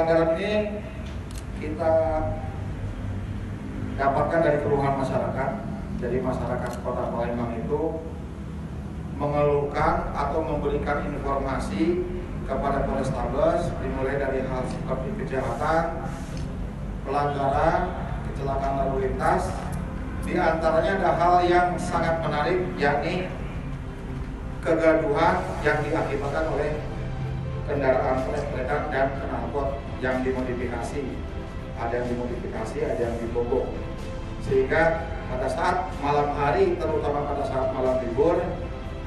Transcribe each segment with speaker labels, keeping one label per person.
Speaker 1: pelanggaran ini kita dapatkan dari keluhan masyarakat. Jadi masyarakat Kota Palembang itu mengeluhkan atau memberikan informasi kepada Polrestabes dimulai dari hal seperti kejahatan, pelanggaran, kecelakaan lalu lintas. Di antaranya ada hal yang sangat menarik, yakni kegaduhan yang diakibatkan oleh kendaraan trek-trekan dan knalpot yang dimodifikasi. Ada yang dimodifikasi, ada yang dibobok. Sehingga pada saat malam hari, terutama pada saat malam libur,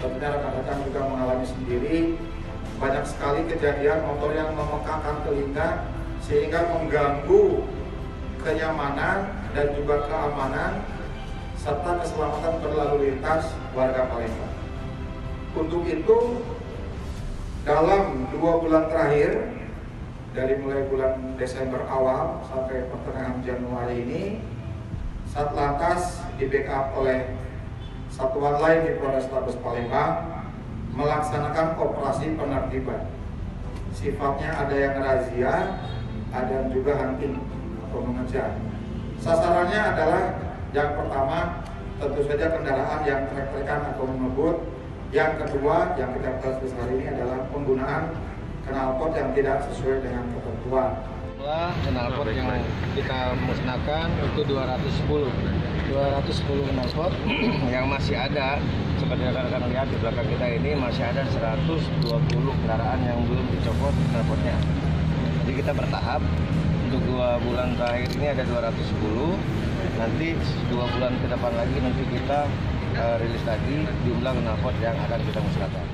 Speaker 1: tentunya rekan-rekan juga mengalami sendiri banyak sekali kejadian motor yang memekakan telinga sehingga mengganggu kenyamanan dan juga keamanan serta keselamatan berlalu lintas warga Palembang. Untuk itu, dalam 2 bulan terakhir, dari mulai bulan Desember awal sampai pertengahan Januari ini, Satlantas di backup oleh satuan lain di Polrestabes Palembang melaksanakan operasi penertiban. Sifatnya ada yang razia, ada yang juga hunting atau mengejar. Sasarannya adalah yang pertama tentu saja kendaraan yang trek-trekan atau mengebut. Yang kedua yang kita bahas hari ini adalah penggunaan knalpot yang tidak sesuai dengan ketentuan.
Speaker 2: Knalpot yang kita musnahkan itu 210 knalpot yang masih ada, seperti rekan-rekan lihat di belakang kita ini masih ada 120 kendaraan yang belum dicopot knalpotnya. Jadi kita bertahap, untuk 2 bulan terakhir ini ada 210, nanti 2 bulan ke depan lagi nanti kita rilis lagi jumlah knalpot yang akan kita musnahkan.